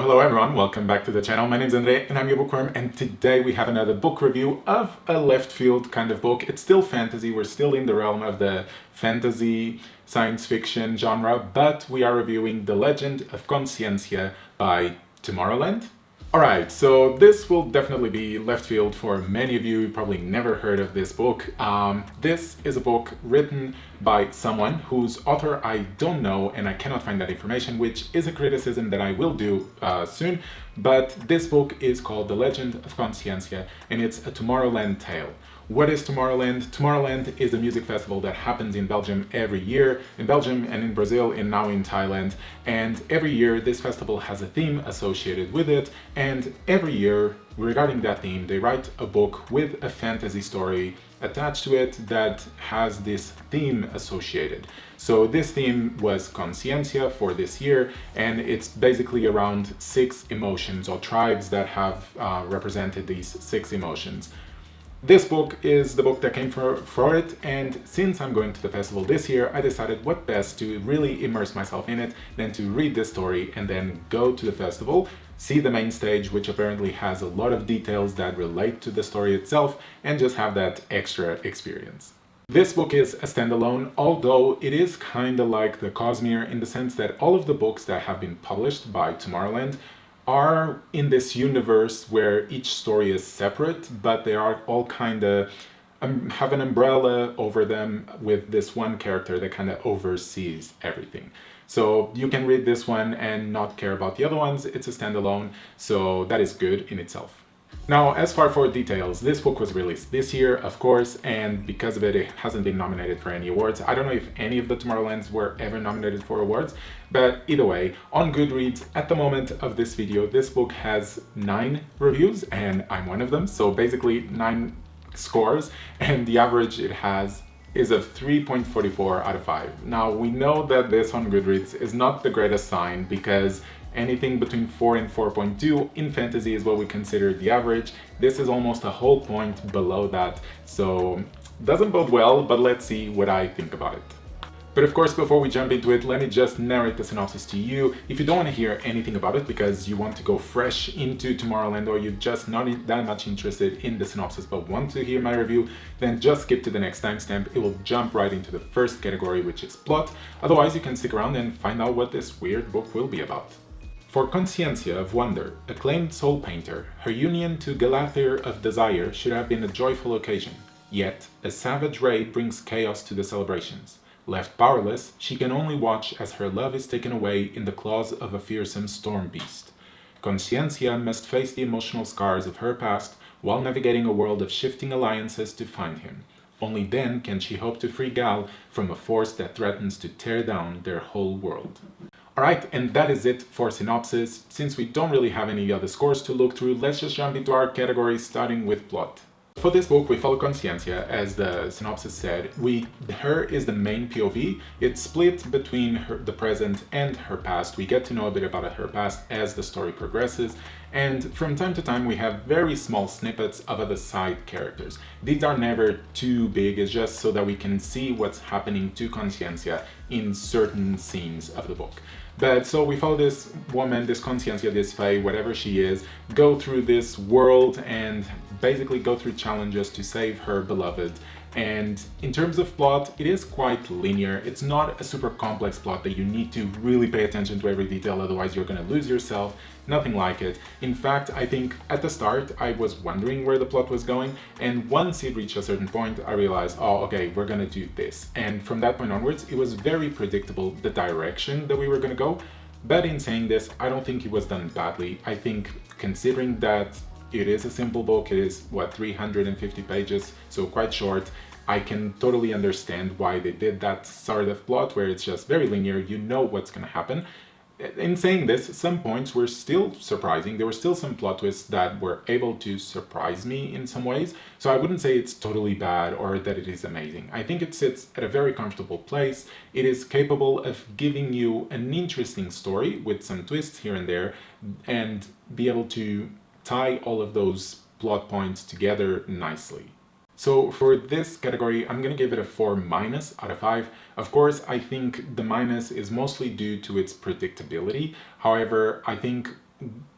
Hello everyone, welcome back to the channel. My name is Andre and I'm your bookworm, and today we have another book review of a left field kind of book. It's still fantasy, we're still in the realm of the fantasy science fiction genre, but we are reviewing The Legend of Consciencia by Tomorrowland. Alright, so this will definitely be left field for many of you. You probably never heard of this book. This is a book written by someone whose author I don't know and I cannot find that information, which is a criticism that I will do soon. But this book is called The Legend of Consciencia and it's a Tomorrowland tale. What is Tomorrowland? Tomorrowland is a music festival that happens in Belgium every year, in Belgium and in Brazil and now in Thailand. And every year this festival has a theme associated with it, and every year regarding that theme they write a book with a fantasy story attached to it that has this theme associated. So this theme was Consciencia for this year, and it's basically around 6 emotions or tribes that have represented these 6 emotions. This book is the book that came for it, and since I'm going to the festival this year, I decided what best to really immerse myself in it than to read this story and then go to the festival, see the main stage, which apparently has a lot of details that relate to the story itself, and just have that extra experience. This book is a standalone, although it is kinda like the Cosmere in the sense that all of the books that have been published by Tomorrowland are in this universe where each story is separate, but they are all kind of have an umbrella over them with this one character that kind of oversees everything. So you can read this one and not care about the other ones. It's a standalone, so that is good in itself. Now, as far for details, this book was released this year, of course, and because of it, it hasn't been nominated for any awards. I don't know if any of the Tomorrowlands were ever nominated for awards, but either way, on Goodreads, at the moment of this video, this book has 9 reviews, and I'm one of them, so basically 9 scores, and the average it has is of 3.44 out of 5. Now, we know that this on Goodreads is not the greatest sign because anything between 4 and 4.2 in fantasy is what we consider the average. This is almost a whole point below that, so doesn't bode well, but let's see what I think about it. But of course, before we jump into it, let me just narrate the synopsis to you. If you don't want to hear anything about it because you want to go fresh into Tomorrowland, or you're just not that much interested in the synopsis but want to hear my review, then just skip to the next timestamp. It will jump right into the first category, which is plot. Otherwise, you can stick around and find out what this weird book will be about. For Consciencia of Wonder, acclaimed soul painter, her union to Galathir of Desire should have been a joyful occasion. Yet, a savage raid brings chaos to the celebrations. Left powerless, she can only watch as her love is taken away in the claws of a fearsome storm beast. Consciencia must face the emotional scars of her past while navigating a world of shifting alliances to find him. Only then can she hope to free Gal from a force that threatens to tear down their whole world. Alright, and that is it for Synopsis. Since we don't really have any other scores to look through, let's just jump into our categories, starting with plot. For this book, we follow Consciencia, as the synopsis said. Her is the main POV. It's split between the present and her past. We get to know a bit about her past as the story progresses, and from time to time we have very small snippets of other side characters. These are never too big, it's just so that we can see what's happening to Consciencia in certain scenes of the book. But so we follow this woman, this Consciencia, this Fae, whatever she is, go through this world and basically go through challenges to save her beloved. And in terms of plot, it is quite linear. It's not a super complex plot that you need to really pay attention to every detail, otherwise you're going to lose yourself. Nothing like it. In fact, I think at the start I was wondering where the plot was going, and once it reached a certain point I realized, oh okay, we're gonna do this. And from that point onwards it was very predictable the direction that we were gonna go. But in saying this, I don't think it was done badly. I think considering that it is a simple book, it is what, 350 pages, so quite short, I can totally understand why they did that sort of plot where it's just very linear, you know what's gonna happen. In saying this, some points were still surprising. There were still some plot twists that were able to surprise me in some ways. So I wouldn't say it's totally bad or that it is amazing. I think it sits at a very comfortable place. It is capable of giving you an interesting story with some twists here and there, and be able to tie all of those plot points together nicely. So for this category, I'm going to give it a 4- out of 5. Of course, I think the minus is mostly due to its predictability. However, I think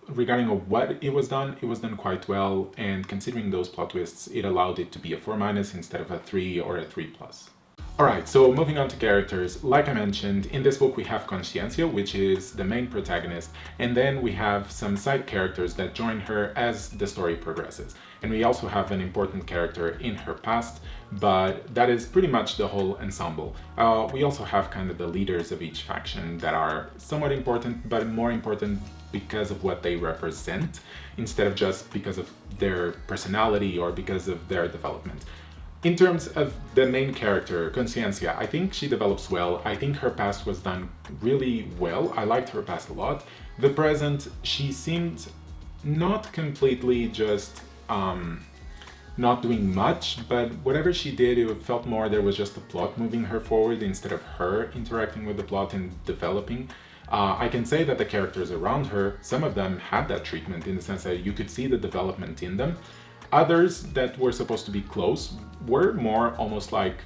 regarding what it was done quite well, and considering those plot twists, it allowed it to be a 4- instead of a 3 or a 3+. Alright, so moving on to characters, like I mentioned, in this book we have Consciencia, which is the main protagonist, and then we have some side characters that join her as the story progresses. And we also have an important character in her past, but that is pretty much the whole ensemble. We also have kind of the leaders of each faction that are somewhat important, but more important because of what they represent, instead of just because of their personality or because of their development. In terms of the main character, Consciencia, I think she develops well. I think her past was done really well. I liked her past a lot. The present, she seemed not completely just not doing much, but whatever she did, it felt more there was just the plot moving her forward instead of her interacting with the plot and developing. I can say that the characters around her, some of them had that treatment in the sense that you could see the development in them. Others that were supposed to be close were more almost like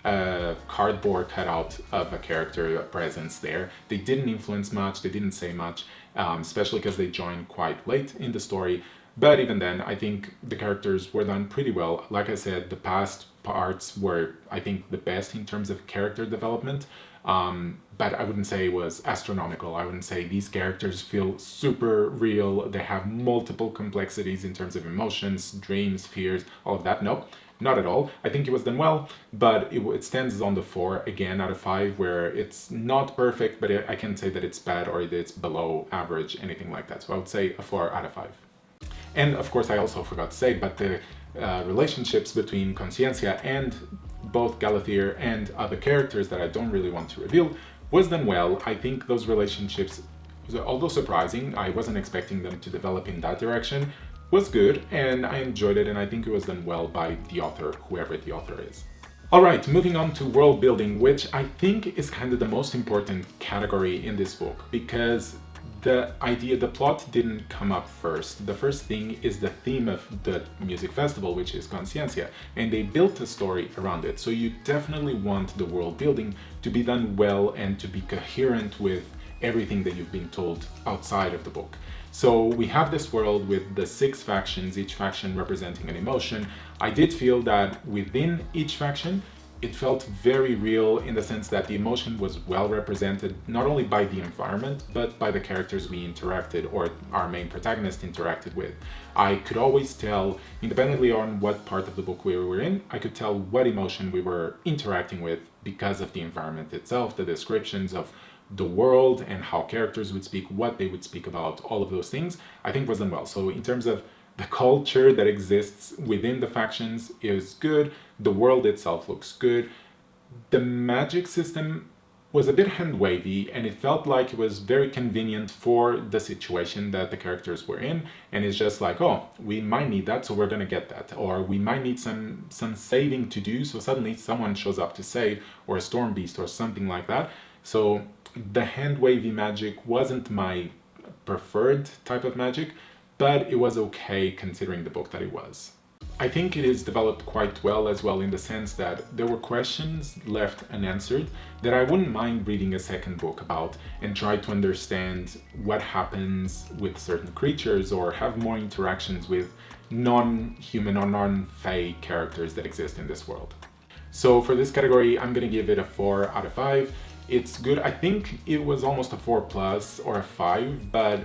a cardboard cutout of a character, a presence there. They didn't influence much, they didn't say much, especially because they joined quite late in the story. But even then, I think the characters were done pretty well. Like I said, the past parts were, I think, the best in terms of character development. But I wouldn't say it was astronomical. I wouldn't say these characters feel super real. They have multiple complexities in terms of emotions, dreams, fears, all of that. Nope, not at all. I think it was done well, but it stands on the 4 again out of 5, where it's not perfect, but I can't say that it's bad or it's below average, anything like that. So I would say a 4 out of 5. And of course, I also forgot to say, but the relationships between Consciencia and both Galathier and other characters that I don't really want to reveal was done well. I think those relationships, although surprising, I wasn't expecting them to develop in that direction, was good, and I enjoyed it, and I think it was done well by the author, whoever the author is. Alright, moving on to world building, which I think is kind of the most important category in this book, because the plot didn't come up first. The first thing is the theme of the music festival, which is Consciencia, and they built a story around it. So you definitely want the world building to be done well and to be coherent with everything that you've been told outside of the book. So we have this world with the 6 factions, each faction representing an emotion. I did feel that within each faction, it felt very real in the sense that the emotion was well represented, not only by the environment, but by the characters we interacted or our main protagonist interacted with. I could always tell, independently on what part of the book we were in, I could tell what emotion we were interacting with because of the environment itself, the descriptions of the world and how characters would speak, what they would speak about, all of those things, I think was done well. So in terms of the culture that exists within the factions is good. The world itself looks good. The magic system was a bit hand-wavy, and it felt like it was very convenient for the situation that the characters were in. And it's just like, oh, we might need that, so we're gonna get that. Or we might need some saving to do, so suddenly someone shows up to save, or a storm beast or something like that. So the hand-wavy magic wasn't my preferred type of magic, but it was okay considering the book that it was. I think it is developed quite well as well, in the sense that there were questions left unanswered that I wouldn't mind reading a second book about and try to understand what happens with certain creatures or have more interactions with non-human or non-fae characters that exist in this world. So for this category, I'm gonna give it a 4 out of 5. It's good. I think it was almost a 4+ or a 5, but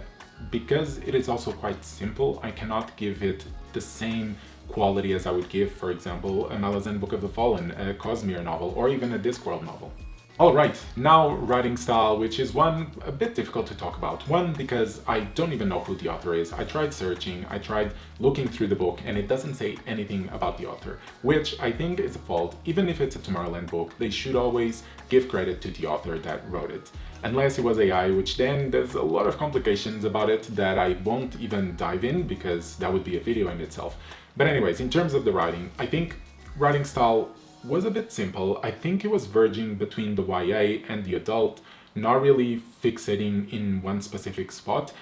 because it is also quite simple, I cannot give it the same quality as I would give, for example, a Malazan Book of the Fallen, a Cosmere novel, or even a Discworld novel. Alright, now writing style, which is one a bit difficult to talk about. One, because I don't even know who the author is. I tried searching, I tried looking through the book, and it doesn't say anything about the author, which I think is a fault. Even if it's a Tomorrowland book, they should always give credit to the author that wrote it. Unless it was AI, which then there's a lot of complications about it that I won't even dive in, because that would be a video in itself. But anyways, in terms of the writing, I think writing style was a bit simple. I think it was verging between the YA and the adult, not really fixating in one specific spot.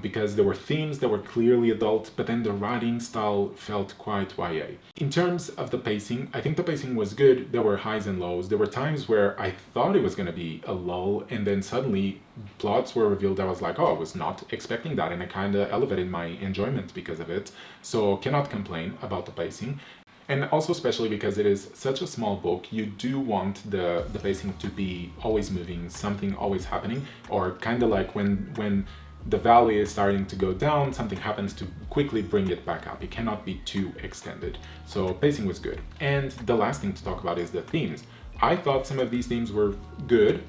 because there were themes that were clearly adult, but then the writing style felt quite YA. In terms of the pacing, I think the pacing was good. There were highs and lows. There were times where I thought it was going to be a lull, and then suddenly plots were revealed. I was like, oh, I was not expecting that, and it kind of elevated my enjoyment because of it. So cannot complain about the pacing. And also especially because it is such a small book, you do want the pacing to be always moving, something always happening, or kind of like when the valley is starting to go down, something happens to quickly bring it back up. It cannot be too extended. So pacing was good. And the last thing to talk about is the themes. I thought some of these themes were good.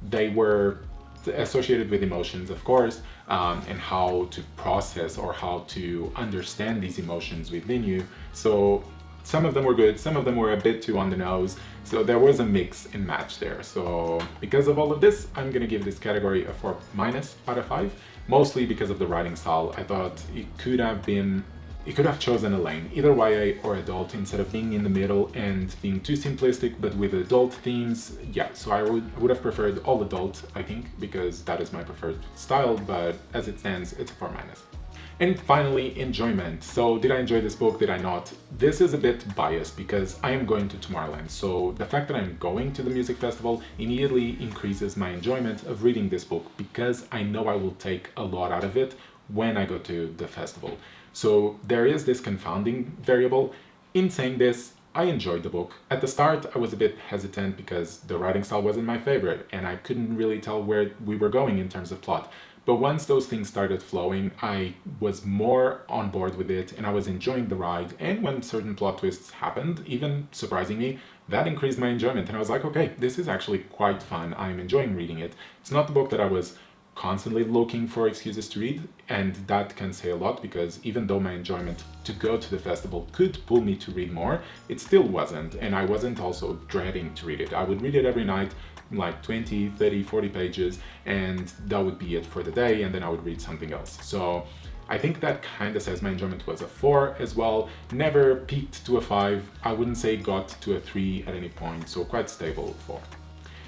They were associated with emotions, of course, and how to process or how to understand these emotions within you. So some of them were good, some of them were a bit too on the nose. So there was a mix and match there. So because of all of this, I'm gonna give this category a 4- out of 5, mostly because of the writing style. I thought it could have chosen a lane, either YA or adult, instead of being in the middle and being too simplistic, but with adult themes. Yeah, so I would have preferred all adult, I think, because that is my preferred style, but as it stands, it's a 4-. And finally, enjoyment. So did I enjoy this book? Did I not? This is a bit biased because I am going to Tomorrowland. So the fact that I'm going to the music festival immediately increases my enjoyment of reading this book because I know I will take a lot out of it when I go to the festival. So there is this confounding variable. In saying this, I enjoyed the book. At the start, I was a bit hesitant because the writing style wasn't my favorite and I couldn't really tell where we were going in terms of plot. But once those things started flowing, I was more on board with it and I was enjoying the ride. And when certain plot twists happened, even surprising me, that increased my enjoyment. And I was like, okay, this is actually quite fun. I'm enjoying reading it. It's not the book that I was constantly looking for excuses to read, and that can say a lot because even though my enjoyment to go to the festival could pull me to read more, it still wasn't, and I wasn't also dreading to read it. I would read it every night, like 20, 30, 40 pages, and that would be it for the day, and then I would read something else. So I think that kind of says my enjoyment was a 4 as well. Never peaked to a 5. I wouldn't say got to a 3 at any point, so quite stable 4.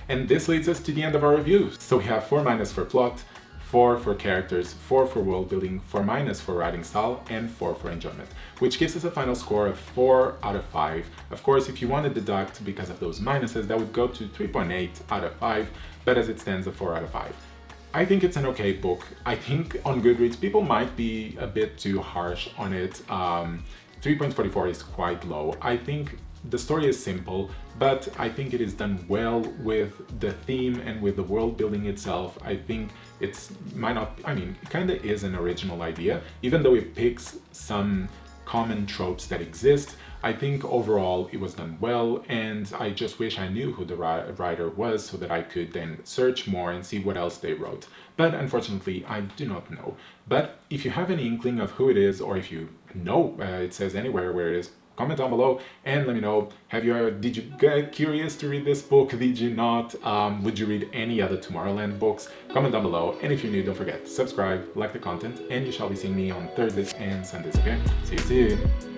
And this leads us to the end of our review. So we have 4- for plot, 4 for characters, 4 for world building, 4- for writing style, and 4 for enjoyment, which gives us a final score of 4 out of 5. Of course, if you want to deduct because of those minuses, that would go to 3.8 out of 5, but as it stands, a 4 out of 5. I think it's an okay book. I think on Goodreads, people might be a bit too harsh on it. 3.44 is quite low. I think the story is simple, but I think it is done well with the theme and with the world building itself. I think it kind of is an original idea, even though it picks some common tropes that exist. I think overall it was done well, and I just wish I knew who the writer was so that I could then search more and see what else they wrote. But unfortunately, I do not know. But if you have any inkling of who it is, or if you know it says anywhere where it is, comment down below and let me know. Did you get curious to read this book? Did you not? Would you read any other Tomorrowland books? Comment down below. And if you're new, don't forget to subscribe, like the content, and you shall be seeing me on Thursdays and Sundays again. See you soon.